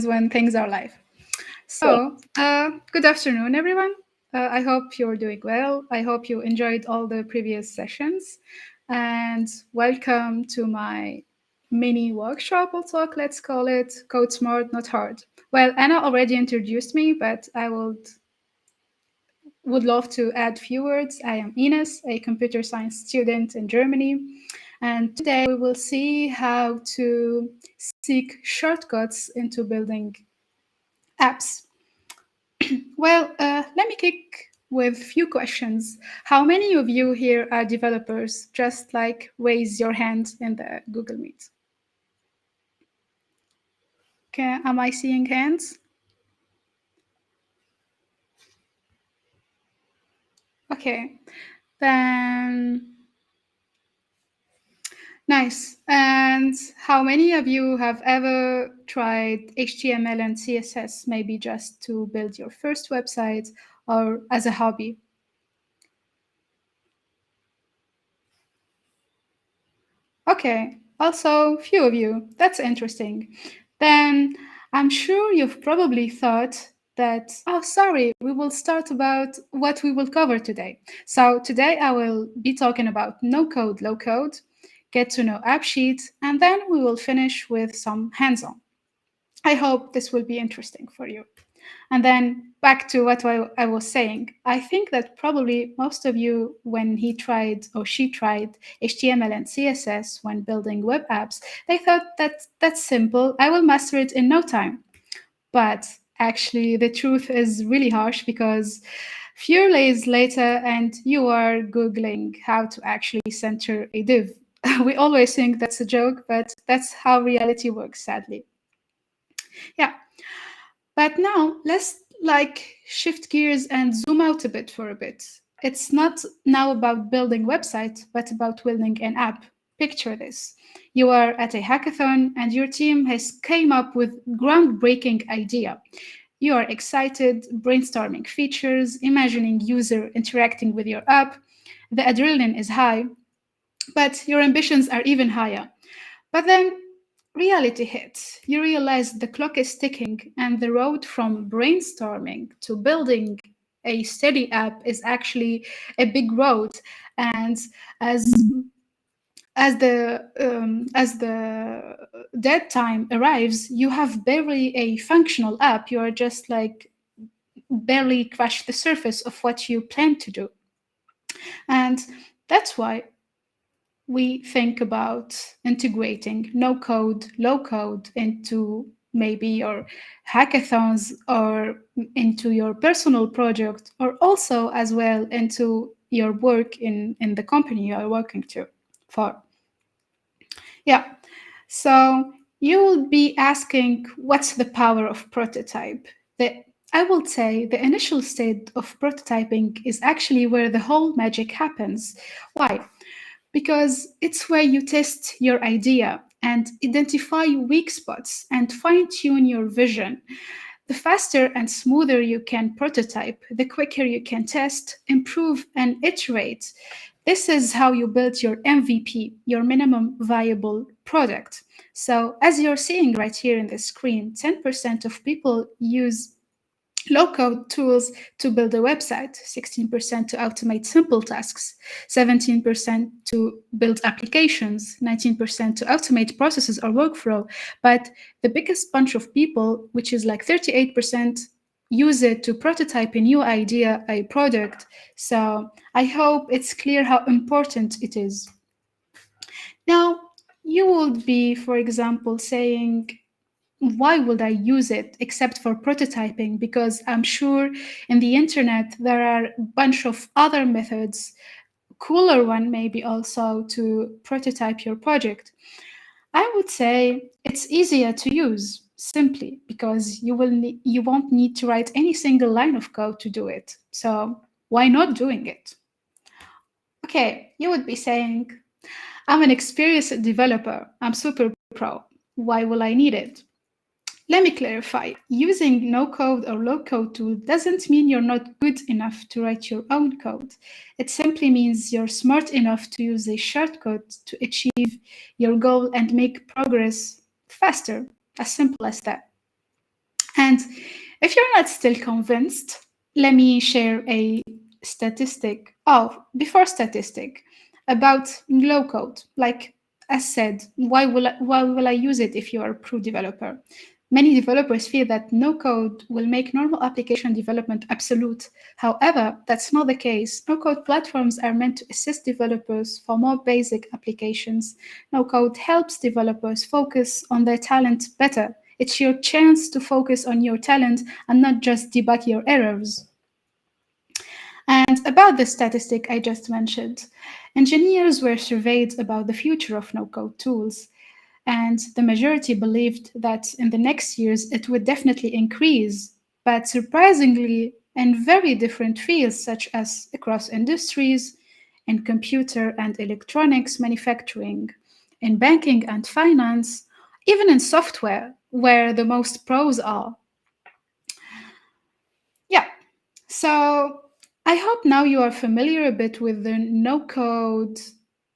when things are live. So, good afternoon, everyone. I hope you're doing well. I hope you enjoyed all the previous sessions. And welcome to my mini workshop or talk, let's call it Code Smart, Not Hard. Well, Anna already introduced me, but I would love to add few words. I am Ines, a computer science student in Germany. And today we will see how to seek shortcuts into building apps. Well, let me kick with few questions. How many of you here are developers? Just like raise your hand in the Google Meet. Okay, am I seeing hands? Okay, then nice. And how many of you have ever tried HTML and CSS, maybe just to build your first website or as a hobby? Okay, also few of you. That's interesting. Then I'm sure you've probably thought that, oh, sorry, we will start about what we will cover today. So today I will be talking about no code, low code, get to know AppSheet, and then we will finish with some hands-on. I hope this will be interesting for you. And then back to what I was saying, I think that probably most of you, when he tried or she tried HTML and CSS when building web apps, they thought that that's simple. I will master it in no time. But actually, the truth is really harsh because few days later, and you are Googling how to actually center a div. We always think that's a joke, but that's how reality works, sadly. Yeah. But now let's shift gears and zoom out a bit for a bit. It's not now about building website, but about building an app. Picture this. You are at a hackathon and your team has came up with groundbreaking idea. You are excited, brainstorming features, imagining user interacting with your app. The adrenaline is high, but your ambitions are even higher. But then reality hits. You realize the clock is ticking, and the road from brainstorming to building a steady app is actually a big road. And as as the dead time arrives, you have barely a functional app. You are just like barely scratched the surface of what you plan to do, and that's why we think about integrating no code, low code into maybe your hackathons or into your personal project, or also as well into your work in the company you are working for. Yeah. So you will be asking, what's the power of prototype? I will say the initial state of prototyping is actually where the whole magic happens. Why? Because it's where you test your idea and identify weak spots and fine tune your vision. The faster and smoother you can prototype, the quicker you can test, improve, and iterate. This is how you build your MVP, your minimum viable product. So, as you're seeing right here in the screen, 10% of people use low-code tools to build a website, 16% to automate simple tasks, 17% to build applications, 19% to automate processes or workflow. But the biggest bunch of people, which is like 38%, use it to prototype a new idea, a product. So I hope it's clear how important it is. Now, you would be, for example, saying, why would I use it except for prototyping? Because I'm sure in the internet there are a bunch of other methods, cooler one maybe also, to prototype your project. I would say it's easier to use simply because you won't need to write any single line of code to do it. So why not doing it? Okay, you would be saying, I'm an experienced developer. I'm super pro. Why will I need it? Let me clarify. Using no-code or low-code tool doesn't mean you're not good enough to write your own code. It simply means you're smart enough to use a shortcut to achieve your goal and make progress faster. As simple as that. And if you're not still convinced, let me share a statistic. Oh, before statistic about low code. Like as said, why will I use it if you are a pro developer? Many developers feel that no code will make normal application development absolute. However, that's not the case. No code platforms are meant to assist developers for more basic applications. No code helps developers focus on their talent better. It's your chance to focus on your talent and not just debug your errors. And about the statistic I just mentioned, engineers were surveyed about the future of no code tools, and the majority believed that in the next years it would definitely increase. But surprisingly, in very different fields, such as across industries, in computer and electronics manufacturing, in banking and finance, even in software, where the most pros are. Yeah, so I hope now you are familiar a bit with the no code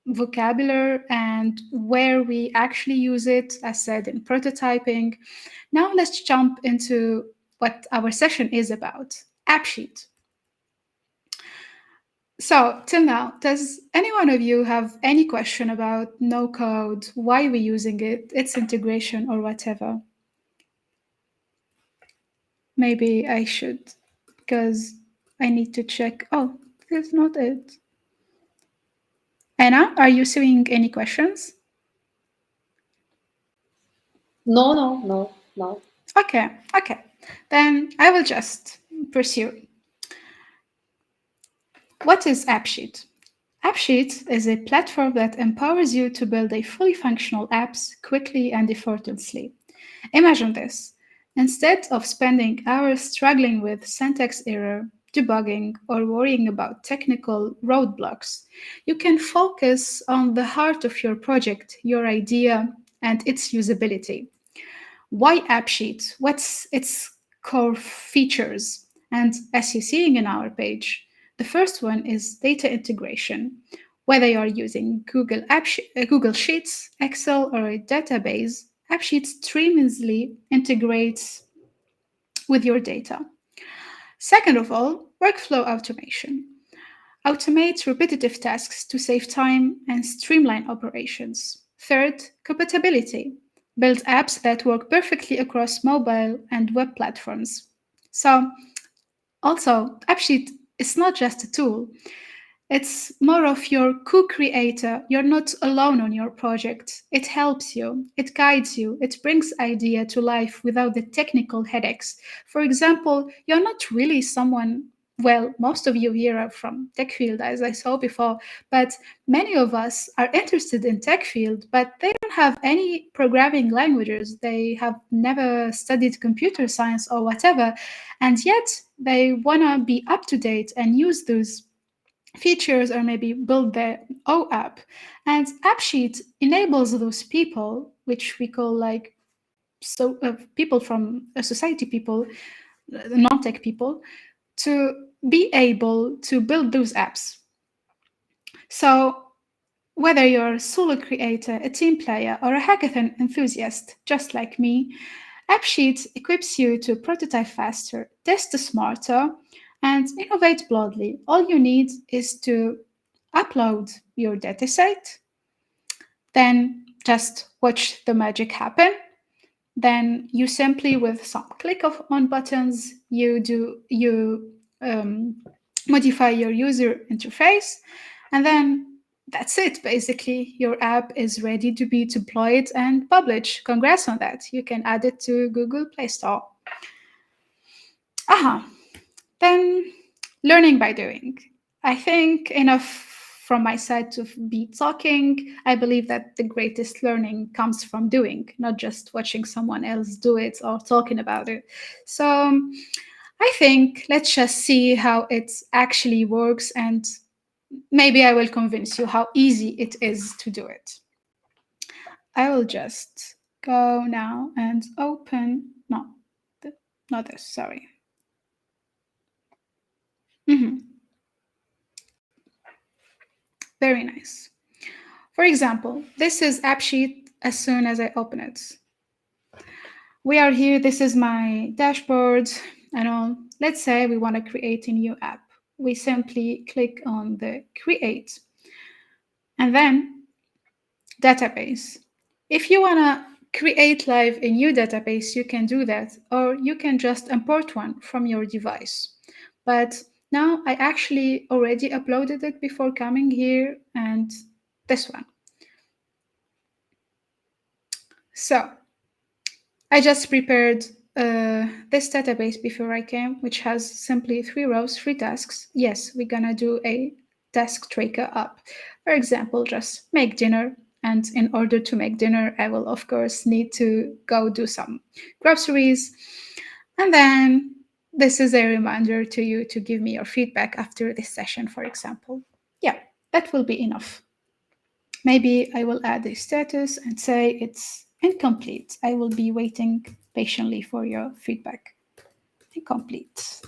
vocabulary and where we actually use it, as said in prototyping. Now let's jump into what our session is about, AppSheet. So till now, does any one of you have any question about no code, why we're using it, its integration or whatever? Maybe I should, because I need to check. Oh, that's not it. Anna, are you seeing any questions? No, no, no, no. Okay. Then I will just pursue. What is AppSheet? AppSheet is a platform that empowers you to build a fully functional apps quickly and effortlessly. Imagine this. Instead of spending hours struggling with syntax error, debugging, or worrying about technical roadblocks, you can focus on the heart of your project, your idea, and its usability. Why AppSheet? What's its core features? And as you're seeing in our page, the first one is data integration. Whether you're using Google Sheets, Excel, or a database, AppSheet seamlessly integrates with your data. Second of all, workflow automation. Automate repetitive tasks to save time and streamline operations. Third, compatibility. Build apps that work perfectly across mobile and web platforms. So, also, AppSheet is not just a tool, it's more of your co creator. You're not alone on your project. It helps you, it guides you, it brings idea to life without the technical headaches. For example, you're not really someone, well, most of you here are from tech field, as I saw before, but many of us are interested in tech field, but they don't have any programming languages. They have never studied computer science or whatever, and yet they want to be up to date and use those features or maybe build their own app. And AppSheet enables those people, which we call like people from a society people, non-tech people, to be able to build those apps. So whether you're a solo creator, a team player, or a hackathon enthusiast, just like me, AppSheet equips you to prototype faster, test smarter, and innovate broadly. All you need is to upload your dataset, then just watch the magic happen. Then you simply, with some click of on buttons, you modify your user interface, and then that's it. Basically, your app is ready to be deployed and published. Congrats on that. You can add it to Google Play Store. Aha. Then learning by doing. I think enough from my side to be talking. I believe that the greatest learning comes from doing, not just watching someone else do it or talking about it. So I think let's just see how it actually works, and maybe I will convince you how easy it is to do it. I will just go now and open, no, not this, sorry. Mhm. Very nice. For example, this is AppSheet as soon as I open it. We are here. This is my dashboard. Let's say we want to create a new app. We simply click on the create and then database. If you want to create live a new database, you can do that, or you can just import one from your device. But now I actually already uploaded it before coming here, and this one. So I just prepared this database before I came, which has simply 3 rows, 3 tasks. Yes, we're gonna do a task tracker up. For example, just make dinner. And in order to make dinner, I will, of course, need to go do some groceries. And then this is a reminder to you to give me your feedback after this session, for example. Yeah, that will be enough. Maybe I will add a status and say it's incomplete. I will be waiting patiently for your feedback. Incomplete.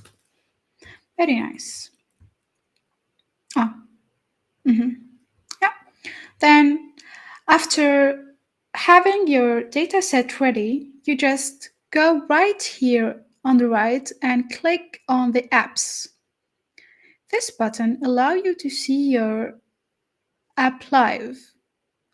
Very nice. Ah, yeah. Then after having your data set ready, you just go right here on the right and click on the apps. This button allows you to see your app live.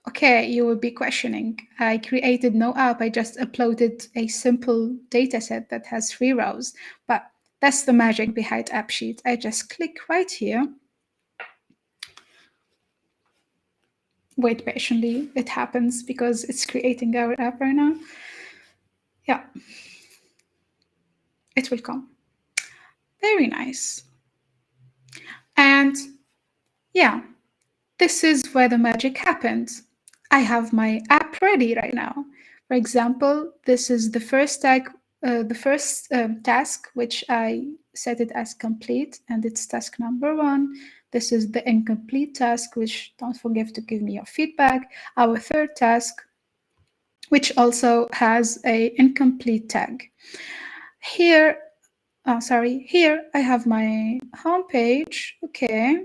Okay, you will be questioning. I created no app, I just uploaded a simple dataset that has 3 rows. But that's the magic behind AppSheet. I just click right here. Wait patiently, it happens because it's creating our app right now. Yeah, it will come. Very nice. And yeah, this is where the magic happens. I have my app ready right now. For example, this is the first task, which I set it as complete, and it's task number 1. This is the incomplete task, which don't forget to give me your feedback. Our third task, which also has a incomplete tag. Here, here I have my home page. Okay.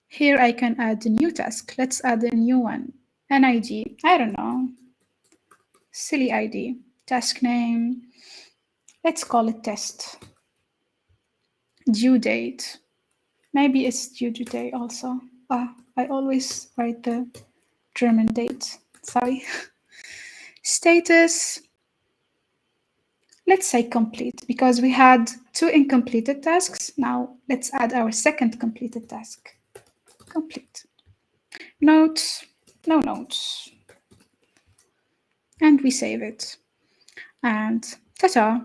Here I can add a new task. Let's add a new one. An ID. I don't know. Silly ID. Task name. Let's call it test. Due date. Maybe it's due today also. I always write the German date. Sorry. Status. Let's say complete because we had 2 incompleted tasks. Now let's add our second completed task. Complete. Notes. No notes. And we save it. And ta-ta,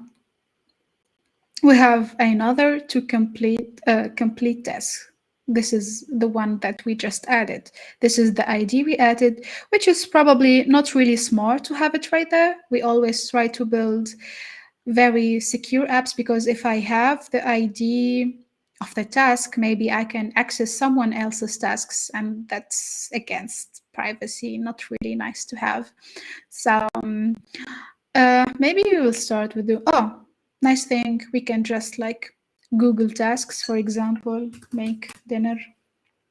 we have another to complete task. This is the one that we just added. This is the ID we added, which is probably not really smart to have it right there. We always try to build very secure apps because if I have the ID of the task, maybe I can access someone else's tasks, and that's against privacy, not really nice to have. So maybe we will start with nice thing. We can just like Google Tasks, for example, make dinner.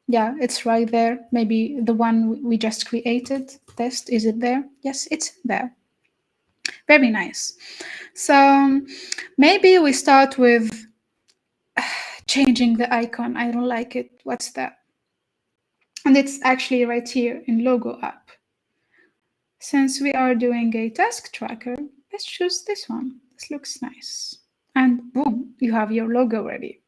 Yeah, it's right there. Maybe the one we just created. Test, is it there? Yes, it's there. Very nice. So maybe we start with changing the icon. I don't like it. What's that? And it's actually right here in Logo app. Since we are doing a task tracker, let's choose this one. This looks nice. And boom, you have your logo ready.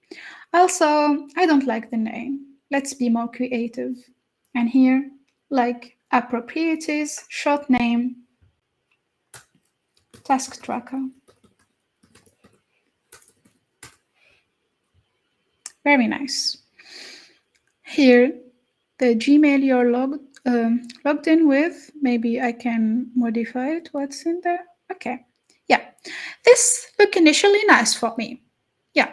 Also, I don't like the name. Let's be more creative. And here, like app properties, short name, task tracker. Very nice. Here, the Gmail you're logged in with. Maybe I can modify it. What's in there? Okay. Yeah, this looked initially nice for me. Yeah.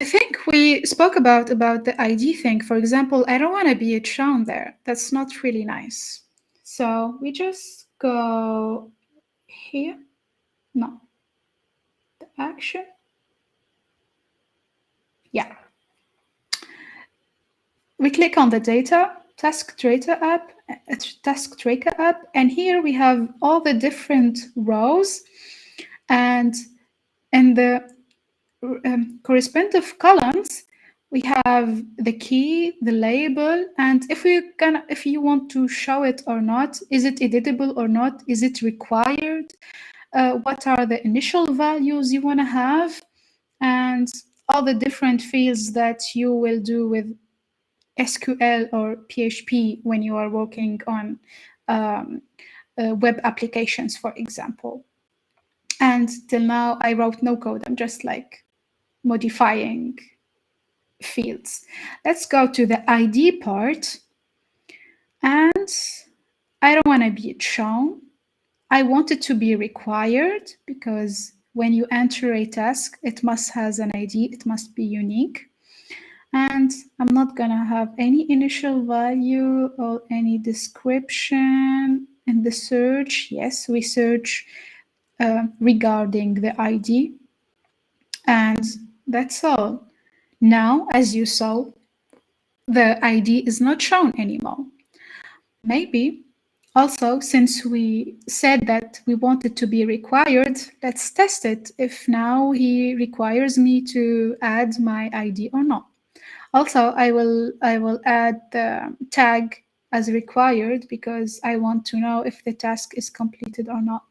I think we spoke about the ID thing. For example, I don't want to be shown there. That's not really nice. So we just go here. No, the action. Yeah. We click on the data task tracker app, and here we have all the different rows, and in the corresponding columns we have the key, the label, and if you want to show it or not, is it editable or not, is it required, what are the initial values you want to have, and all the different fields that you will do with SQL or PHP when you are working on web applications, for example. And till now, I wrote no code. I'm just like modifying fields. Let's go to the ID part. And I don't want to be shown. I want it to be required because when you enter a task, it must has an ID. It must be unique. And I'm not gonna have any initial value or any description in the search. Yes, we search regarding the ID, and that's all. Now, as you saw, the ID is not shown anymore. Maybe also, since we said that we want it to be required, let's test it if now he requires me to add my ID or not. Also, I will add the tag as required because I want to know if the task is completed or not.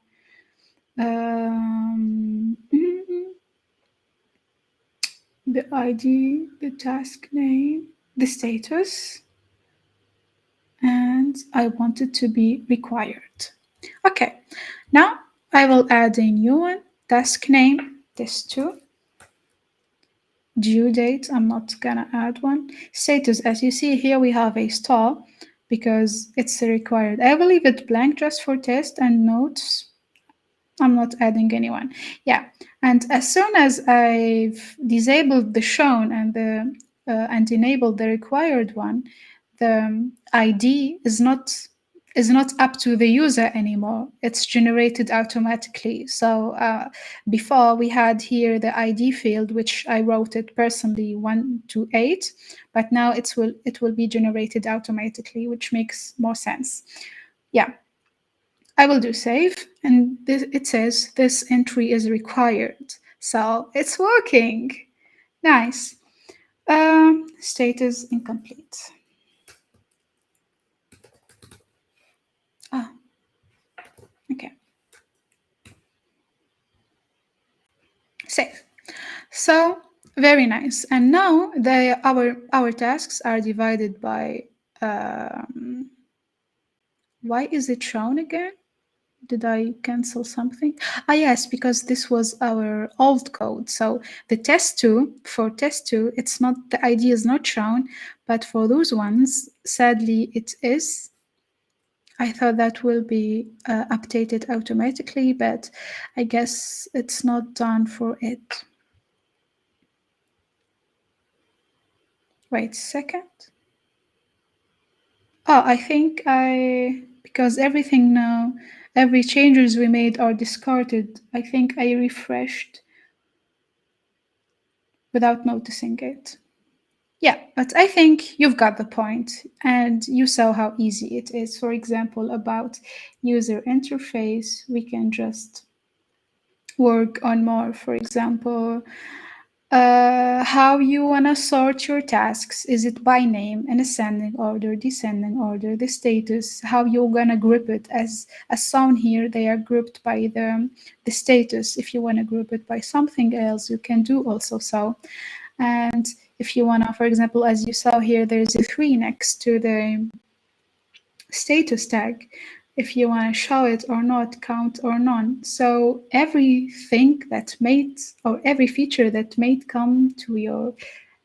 The ID, the task name, the status, and I want it to be required. Okay, now I will add a new one, task name, test2. Due date, I'm not gonna add one. Status, as you see here, we have a star because it's required. I will leave it blank just for test, and notes, I'm not adding anyone. Yeah, and as soon as I've disabled the shown and enabled the required one, the ID is not up to the user anymore. It's generated automatically. So before we had here the ID field, which I wrote it personally 1 to 8, but now it will be generated automatically, which makes more sense. Yeah. I will do save, and it says this entry is required. So it's working. Nice. Status incomplete. Ah, okay. Save. So very nice. And now our tasks are divided by. Why is it shown again? Did I cancel something? Ah, yes, because this was our old code. So the for test2, it's not, the ID is not shown, but for those ones, sadly, it is. I thought that will be updated automatically, but I guess it's not done for it. Wait a second. Oh, I think because everything now, every changes we made are discarded. I think I refreshed without noticing it. Yeah, but I think you've got the point, and you saw how easy it is. For example, about user interface, we can just work on more. For example, how you want to sort your tasks. Is it by name, in ascending order, descending order, the status, how you're going to group it. As shown here, they are grouped by the status. If you want to group it by something else, you can do also so. And if you want to, for example, as you saw here, there's a 3 next to the status tag. If you want to show it or not, count or none. So everything that made, or every feature that made come to your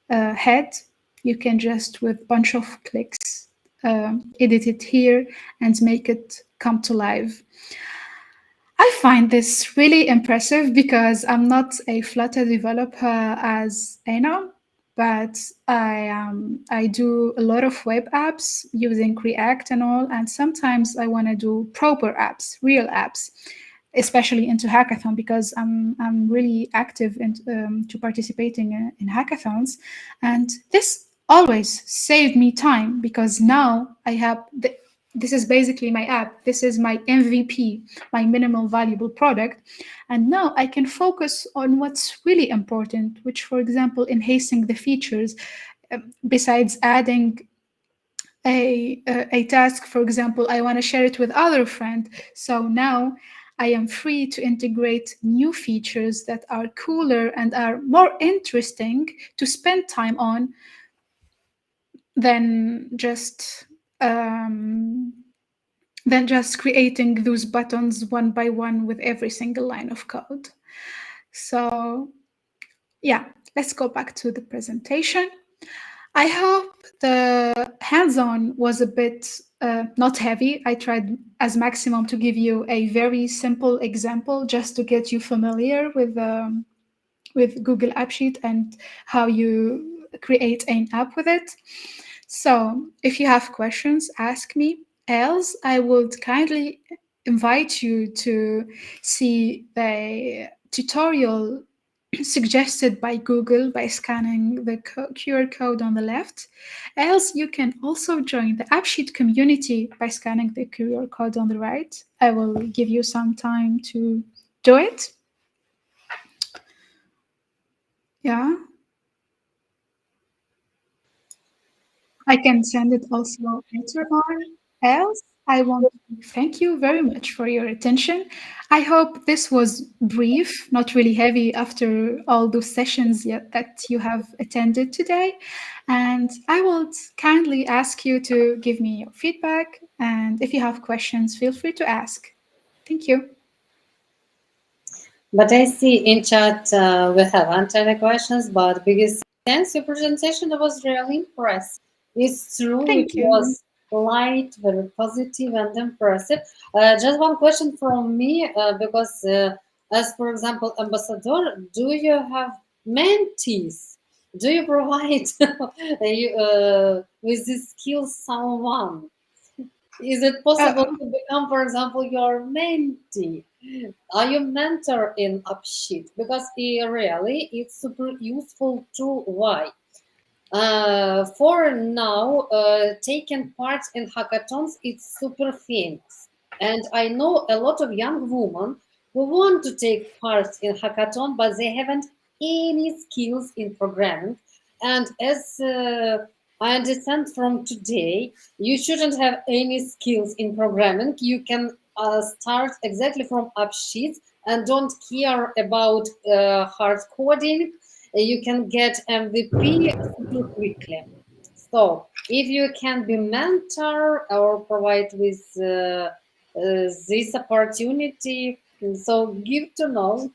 head, you can just with a bunch of clicks edit it here and make it come to life. I find this really impressive because I'm not a Flutter developer as Anna, but I do a lot of web apps using React and all, and sometimes I want to do proper apps, real apps, especially into hackathon because I'm really active in to participating in hackathons, and this always saved me time because now I have this is basically my app. This is my MVP, my minimal valuable product. And now I can focus on what's really important, which, for example, enhancing the features, besides adding a task. For example, I want to share it with other friend. So now I am free to integrate new features that are cooler and are more interesting to spend time on than just um, than just creating those buttons one by one with every single line of code. So yeah, let's go back to the presentation. I hope the hands-on was a bit not heavy. I tried as maximum to give you a very simple example just to get you familiar with Google AppSheet and how you create an app with it. So, if you have questions, ask me. Else, I would kindly invite you to see the tutorial suggested by Google by scanning the QR code on the left. Else, you can also join the AppSheet community by scanning the QR code on the right. I will give you some time to do it. Yeah, I can send it also later on. Else, I want to thank you very much for your attention. I hope this was brief, not really heavy after all those sessions yet that you have attended today. And I would kindly ask you to give me your feedback. And if you have questions, feel free to ask. Thank you. But I see in chat we haven't any questions, but biggest thanks. Your presentation was really impressive. It's true, it Thank you. was light, very positive and impressive. Just one question from me, because as for example, ambassador, do you have mentees? Do you provide with this skill someone? Is it possible Uh, to become, for example, your mentee? Are you mentor in AppSheet? Because really, it's super useful too. Why? For now, taking part in hackathons, it's super famous. And I know a lot of young women who want to take part in hackathon, but they haven't any skills in programming. And as I understand from today, you shouldn't have any skills in programming. You can start exactly from AppSheets and don't care about hard coding. You can get MVP super quickly. So if you can be mentor or provide with this opportunity, so give to know.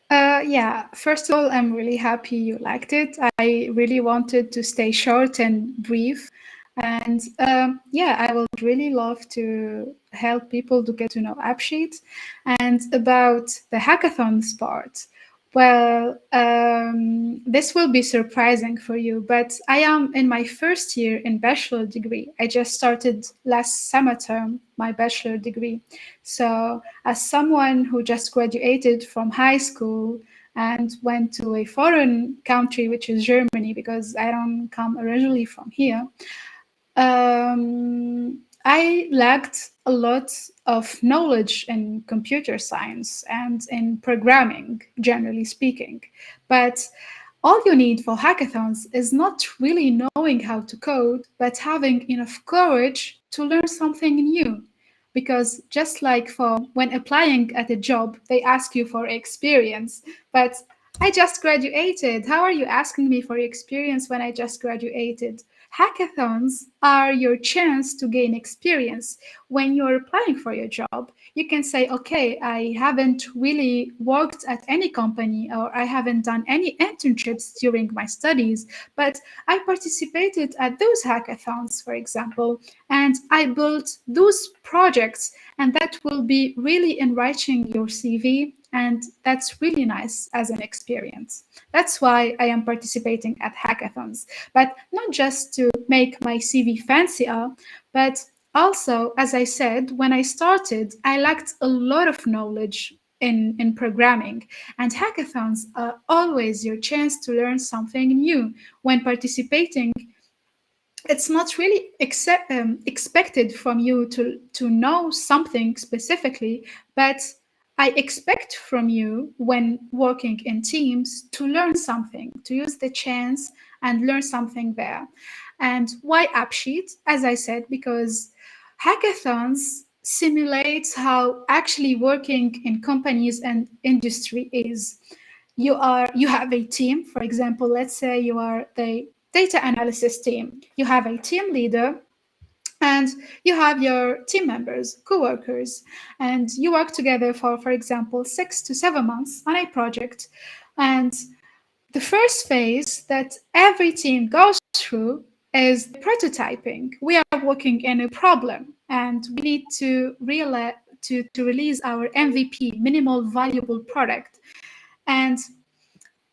Yeah, first of all, I'm really happy you liked it. I really wanted to stay short and brief. And yeah, I would really love to help people to get to know AppSheet. And about the hackathons part, well, this will be surprising for you, but I am in my first year in bachelor degree. I just started last summer term my bachelor degree. So, as someone who just graduated from high school and went to a foreign country, which is Germany, because I don't come originally from here, I lacked a lot of knowledge in computer science and in programming, generally speaking. But all you need for hackathons is not really knowing how to code, but having enough courage to learn something new. Because just like for when applying at a job, they ask you for experience. But I just graduated. How are you asking me for experience when I just graduated? Hackathons are your chance to gain experience. When you're applying for your job, you can say, okay, I haven't really worked at any company or I haven't done any internships during my studies, but I participated at those hackathons, for example, and I built those projects, and that will be really enriching your CV. And that's really nice as an experience. That's why I am participating at hackathons, but not just to make my CV fancier, but also, as I said, when I started, I lacked a lot of knowledge in programming. And hackathons are always your chance to learn something new. When participating, it's not really expected from you to know something specifically, but I expect from you when working in teams to learn something, to use the chance and learn something there. And why AppSheet? As I said, because hackathons simulates how actually working in companies and industry is. You have a team. For example, let's say you are the data analysis team. You have a team leader and you have your team members, co-workers, and you work together for example 6 to 7 months on a project. And the first phase that every team goes through is the prototyping. We are working in a problem and we need to realize to release our MVP, minimal valuable product. And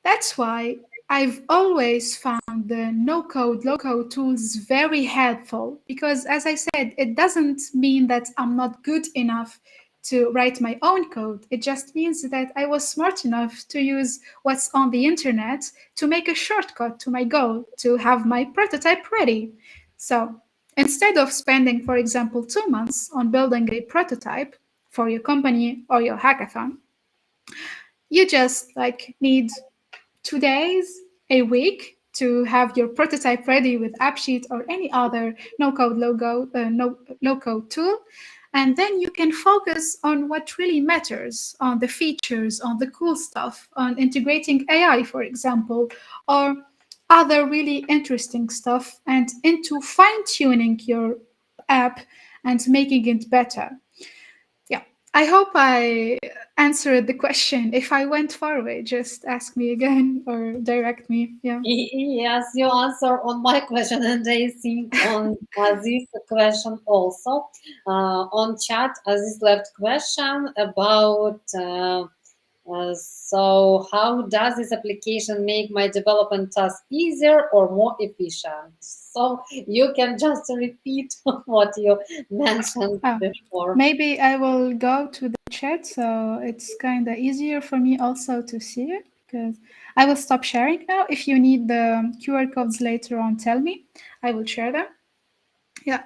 that's why I've always found the no code, low code tools very helpful because, as I said, it doesn't mean that I'm not good enough to write my own code. It just means that I was smart enough to use what's on the internet to make a shortcut to my goal to have my prototype ready. So instead of spending, for example, 2 months on building a prototype for your company or your hackathon, you just like need 2 days, a week to have your prototype ready with AppSheet or any other no code tool. And then you can focus on what really matters, on the features, on the cool stuff, on integrating AI, for example, or other really interesting stuff, and into fine tuning your app and making it better. Yeah, I hope I answered the question. If I went far away, just ask me again or direct me. Yeah. Yes, you answer on my question, and I think on this question also. On chat, Aziz left question about so how does this application make my development task easier or more efficient? So you can just repeat what you mentioned Oh, before. maybe I will go to the chat so it's kind of easier for me also to see it because I will stop sharing now. If you need the QR codes later on, tell me. I will share them. Yeah.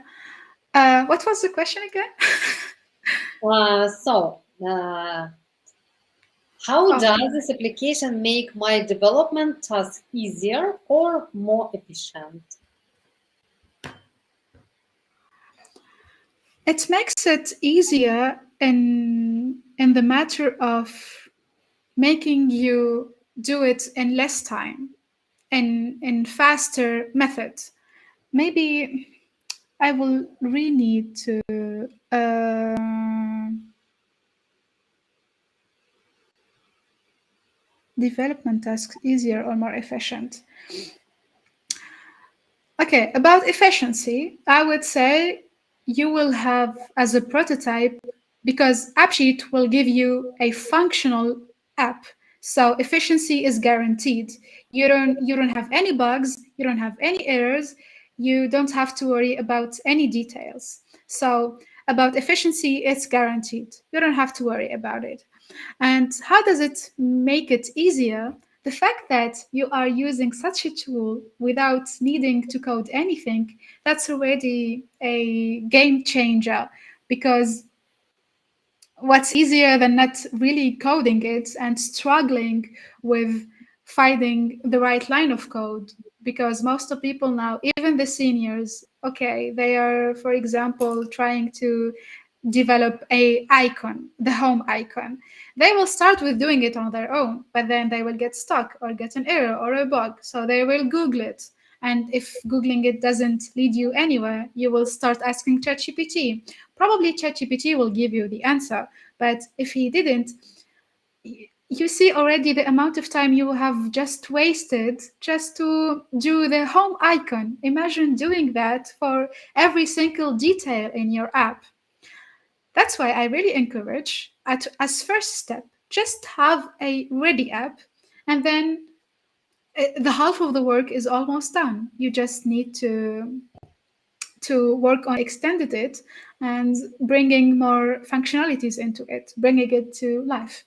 What was the question again? How Oh, does this application make my development task easier or more efficient? it makes it easier in the matter of making you do it in less time in faster methods. Maybe I will really need to development tasks easier or more efficient. Okay, about efficiency, I would say you will have as a prototype because AppSheet will give you a functional app. So efficiency is guaranteed. You don't have any bugs, you don't have any errors, you don't have to worry about any details. So about efficiency, it's guaranteed. You don't have to worry about it. And how does it make it easier? The fact that you are using such a tool without needing to code anything, that's already a game changer because what's easier than not really coding it and struggling with finding the right line of code? Because most of people now, even the seniors, okay, they are, for example, trying to develop a icon, the home icon. They will start with doing it on their own, but then they will get stuck or get an error or a bug. So they will Google it. And if Googling it doesn't lead you anywhere, you will start asking ChatGPT. Probably ChatGPT will give you the answer. But if he didn't, you see already the amount of time you have just wasted just to do the home icon. Imagine doing that for every single detail in your app. That's why I really encourage, as first step, just have a ready app, and then the half of the work is almost done. You just need to work on extended it and bringing more functionalities into it, bringing it to life.